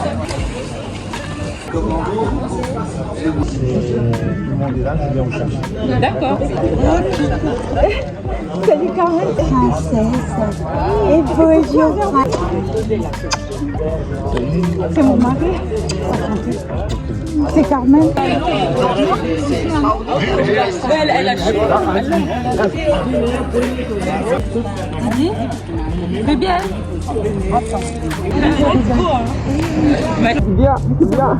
Tout le monde est là, je viens vous chercher. D'accord. Salut Carmen. Princesse. Et bonjour. C'est mon mari. C'est Carmen. Elle a chaud. Bébé. Viens, viens.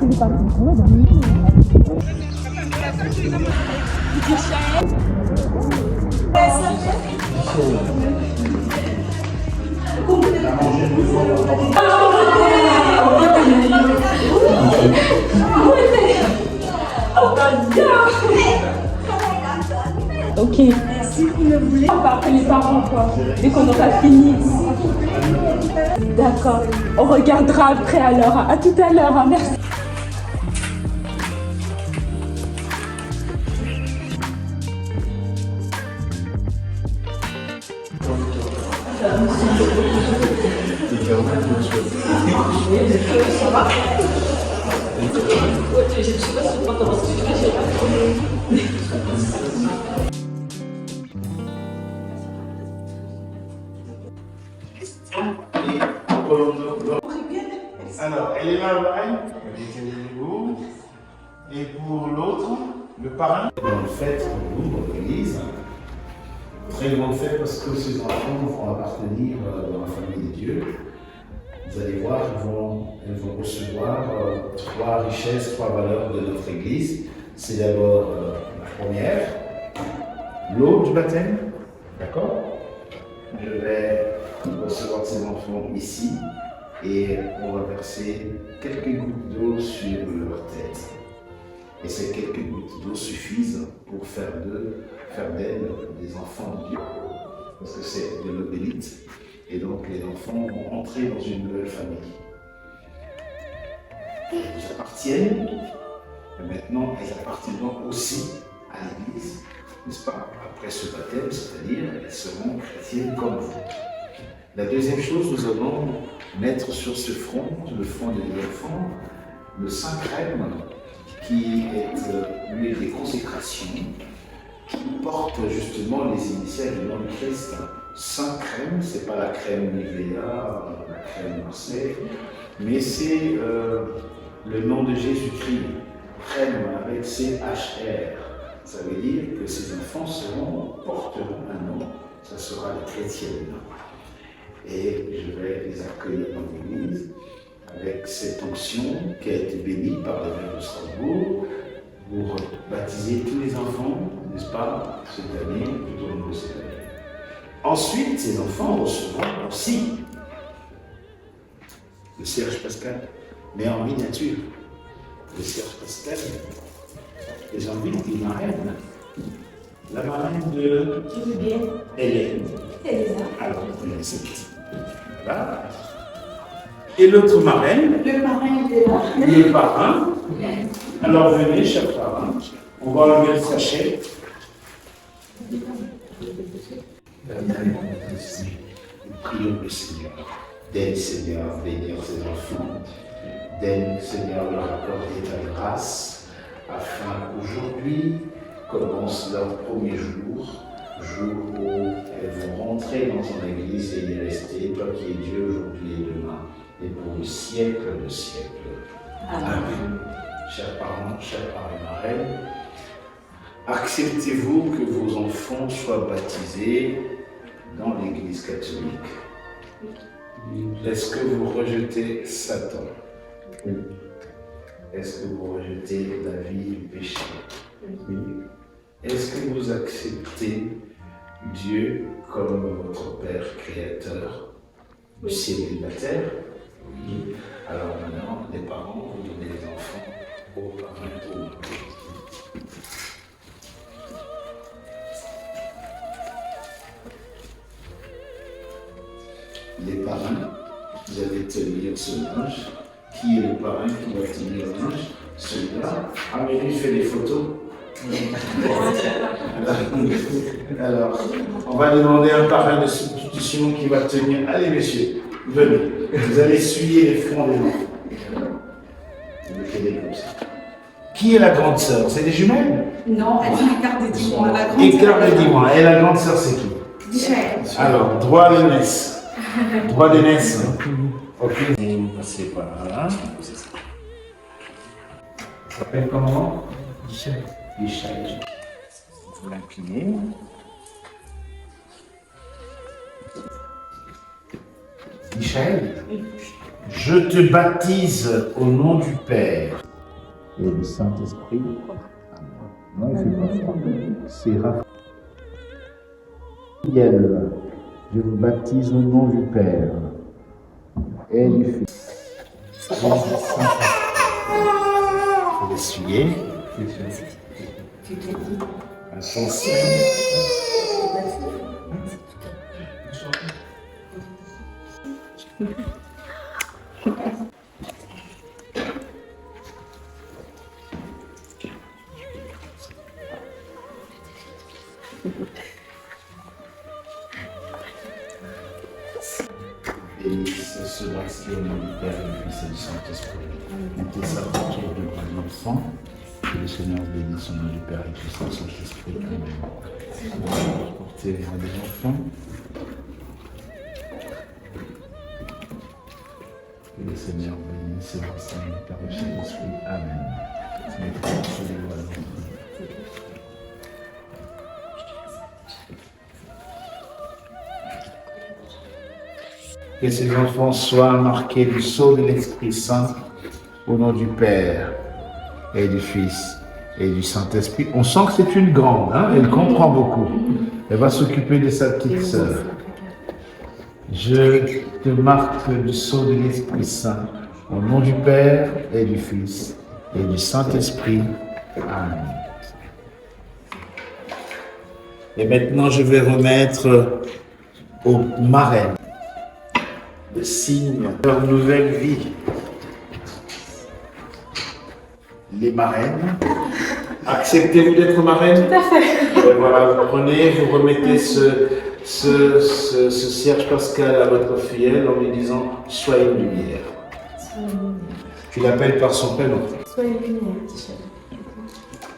Ok. Si vous ne voulez pas que les parents quoi, dès qu'on aura fini. D'accord. On regardera après alors. À tout à l'heure. Hein. Merci. Alors, elle est là, détenez-vous. Et pour l'autre, le parrain. Grande fête pour nous, dans l'église. Très grande fête parce que ces enfants vont appartenir dans la famille de Dieu. Vous allez voir, elles vont recevoir trois richesses, trois valeurs de notre église. C'est d'abord la première, l'eau du baptême. D'accord? Je vais recevoir ces enfants ici et on va verser quelques gouttes d'eau sur leur tête. Et ces quelques gouttes d'eau suffisent pour faire d'elles des enfants de Dieu. Parce que c'est de l'eau bénite. Et donc les enfants vont entrer dans une nouvelle famille. Elles vous appartiennent, mais maintenant elles appartiendront aussi à l'Église, n'est-ce pas? Après ce baptême, c'est-à-dire elles seront chrétiennes comme vous. La deuxième chose, nous allons mettre sur ce front, le front des enfants, le Saint Crème, qui est l'huile des consécrations, qui porte justement les initiales du nom de Christ. Saint Crème, c'est pas la crème Nivea, la crème Marseille, mais c'est le nom de Jésus-Christ. Crème avec C-H-R. Ça veut dire que ces enfants porteront un nom, ça sera les chrétiennes. Et je vais les accueillir dans l'église avec cette onction qui a été bénie par le maire de Strasbourg pour baptiser tous les enfants, n'est-ce pas, cette année, tout au long de cette année. Ensuite, ces enfants recevront aussi le Cierge Pascal, mais en miniature. Le Cierge Pascal, et j'invite une marraine, la marraine de Hélène. Alors, c'est petit. Voilà. Et l'autre marraine, le parrain. Alors venez, cher parrain, on va enlever le sachet. Prions le Seigneur. Donne, Seigneur, bénir ses enfants. Donne, Seigneur, leur accorder ta grâce, afin qu'aujourd'hui commence leur premier jour où elles vont rentrer dans ton église et y rester, toi qui es Dieu aujourd'hui et demain, et pour le siècle de siècles. Amen. Chers parents, chers parents et marraines, acceptez-vous que vos enfants soient baptisés dans l'Église catholique? Est-ce que vous rejetez Satan? Est-ce que vous rejetez la vie du péché? Est-ce que vous acceptez Dieu comme votre Père créateur du ciel et de la terre? Oui. Alors maintenant, les parents, vous donnez les enfants aux parents. Les parrains, vous allez tenir ce linge. Qui est le parrain qui va tenir le linge? Celui-là. Ah, mais lui fait les photos. Alors, on va demander un parrain de substitution qui va tenir. Allez, messieurs, venez. Vous allez essuyer les fronts des enfants. Vous le faites comme ça. Qui est la grande sœur? C'est des jumelles? Non, elle est écart de 10 mois. La grande Écart de 10 mois. Et la grande sœur, c'est qui? Michel. Alors, droit de naissance. Droit de naissance. Ok. Et vous passez par là. Ça s'appelle comment? Michel. Michel. Vous l'inclinez. Michel, je te baptise au nom du Père et du Saint-Esprit. Non, il ne fait pas ça. C'est Raphaël. Je vous baptise au nom du Père et du Fils. Il faut l'essuyer. Attention. Bénisse ce baptême au nom du Père et du Fils et du Saint-Esprit. Mettez ça pour qu'il y ait de grands enfants. Que le Seigneur bénisse au nom du Père et du Fils et du Saint-Esprit. Amen. Portez à des enfants. Que le Seigneur bénisse ce baptême au nom du Père et du Saint-Esprit. Amen. Mettez sur les doigts de l'enfant. Que ces enfants soient marqués du sceau de l'Esprit Saint au nom du Père et du Fils et du Saint-Esprit. On sent que c'est une grande, hein? Elle comprend beaucoup. Elle va s'occuper de sa petite sœur. Je te marque du sceau de l'Esprit Saint au nom du Père et du Fils et du Saint-Esprit. Amen. Et maintenant, je vais remettre aux marraines le signe de leur nouvelle vie. Les marraines. Acceptez-vous d'être marraine? Tout à fait. Et voilà, vous prenez, vous remettez ce cierge pascal à votre filleule en lui disant « Sois une lumière ». Tu l'appelles par son prénom. Sois une lumière, Michel.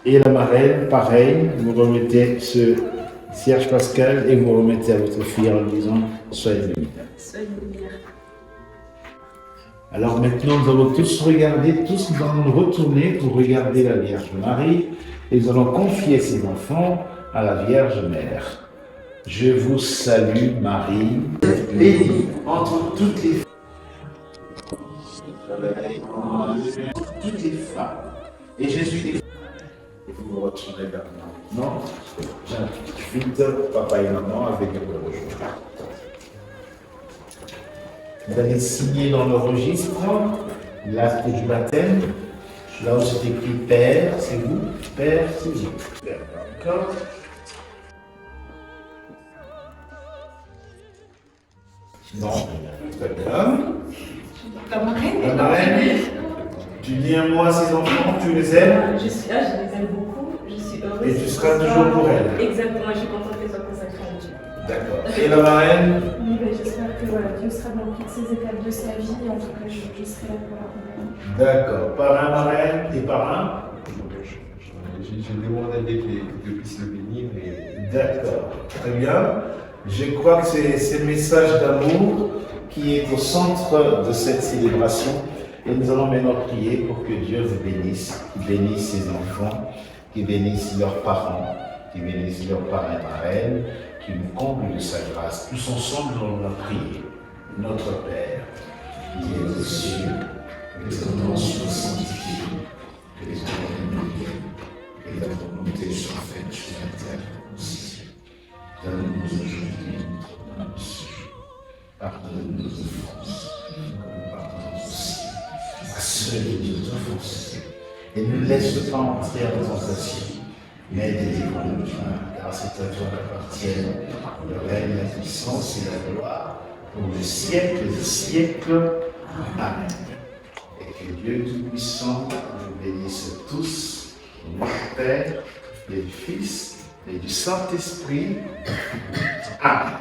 Et la marraine, pareil, vous remettez ce cierge pascal et vous remettez à votre fille en lui disant « Sois une lumière ». Sois une lumière. Alors maintenant, nous allons tous regarder, tous nous allons retourner pour regarder la Vierge Marie et nous allons confier ces enfants à la Vierge Mère. Je vous salue Marie, bénie entre toutes les femmes. Et Jésus est... Et vous vous retournez vers moi. Non? J'invite papa et maman à venir me rejoindre. Vous allez signer dans le registre l'acte du baptême. Là où c'est écrit Père, c'est vous. Père, c'est vous. D'accord. Non, très bien. Ta marraine La marraine, tu dis un mot à ces enfants, tu les aimes Je suis là, je les aime beaucoup. Je suis heureuse. et tu seras toujours pour elles. Exactement, je suis contente qu'elle soit consacrée à Dieu. D'accord. Et la marraine? Oui, ben, j'espère que voilà, Dieu sera dans toutes ces étapes de sa vie et en tout cas, je serai là pour l'accompagner. D'accord. Parrain, marraine et parrain? J'ai demandé que Dieu puisse le bénir. D'accord. Très bien. Je crois que c'est ce message d'amour qui est au centre de cette célébration. Et nous allons maintenant prier pour que Dieu vous bénisse, qu'il bénisse ses enfants, qu'il bénisse leurs parents, qu'il bénisse leurs parrains et marraines, qu'il nous comble de sa grâce. Tous ensemble, nous allons prier. Notre Père, qui est aux cieux, que ton nom soit sanctifié, que ton règne vienne, que ta volonté soit faite sur la terre comme au ciel. Donne-nous aujourd'hui notre pain de ce jour. Pardonne nos offenses, comme nous pardonnons aussi à ceux qui nous offensent. Et ne laisse pas entrer en tentation, mais délivre-nous du mal, car c'est à toi qu'appartiennent le règne, la puissance et la gloire pour le siècle des siècles. Amen. Et que Dieu Tout-Puissant nous bénisse tous, au nom du Père, et du Fils, et du Saint-Esprit. Amen.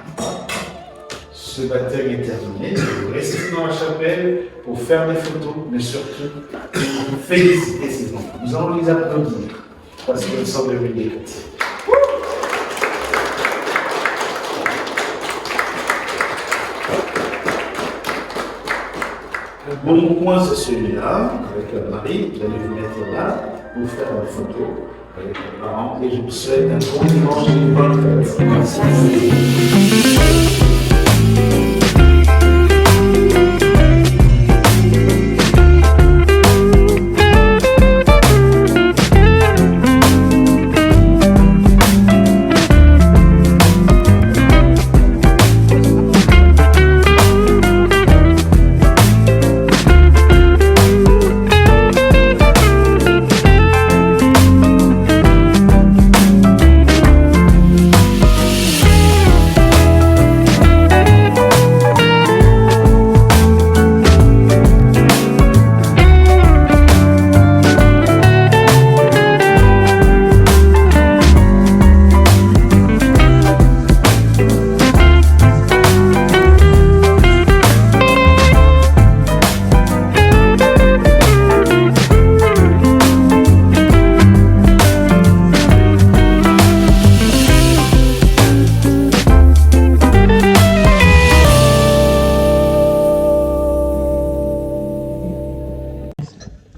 ce baptême est terminé. Vous restez dans la chapelle pour faire des photos, mais surtout pour féliciter ces enfants. Nous allons les applaudir parce qu'ils sont devenus des chrétiens. Le bon point, c'est celui-là, avec la Marie. Vous allez vous mettre là pour faire la photo avec les parents. Et je vous souhaite un bon dimanche et une bonne fête. Merci.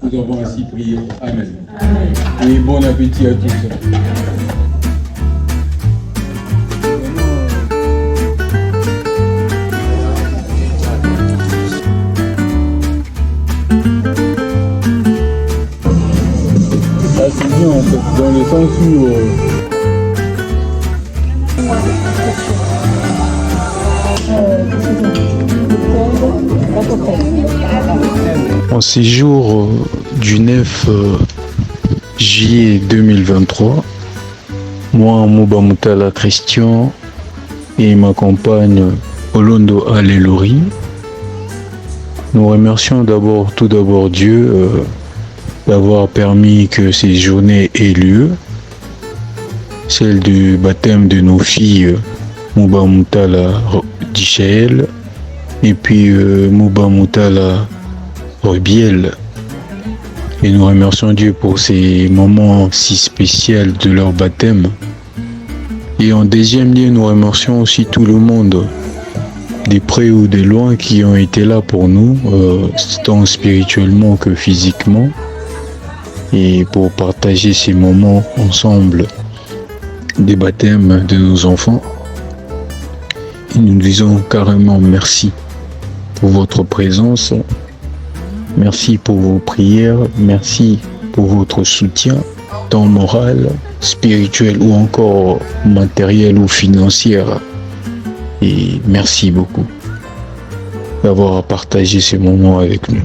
Nous avons ainsi prié. Amen. Et bon appétit à tous. Ah, c'est bien en fait, dans le sens où En ces jours du 9 juillet 2023, moi, Mouba Moutala Christian et ma compagne Olondo Alelori, nous remercions tout d'abord Dieu d'avoir permis que ces journées aient lieu, celle du baptême de nos filles Mouba Moutala Dichaël et puis Mouba Moutala Rubiel. Et nous remercions Dieu pour ces moments si spéciaux de leur baptême. Et en deuxième lieu, nous remercions aussi tout le monde, des près ou des loin, qui ont été là pour nous, tant spirituellement que physiquement, et pour partager ces moments ensemble des baptêmes de nos enfants. Et nous disons carrément merci pour votre présence. Merci pour vos prières, merci pour votre soutien, tant moral, spirituel ou encore matériel ou financier. Et merci beaucoup d'avoir partagé ces moments avec nous.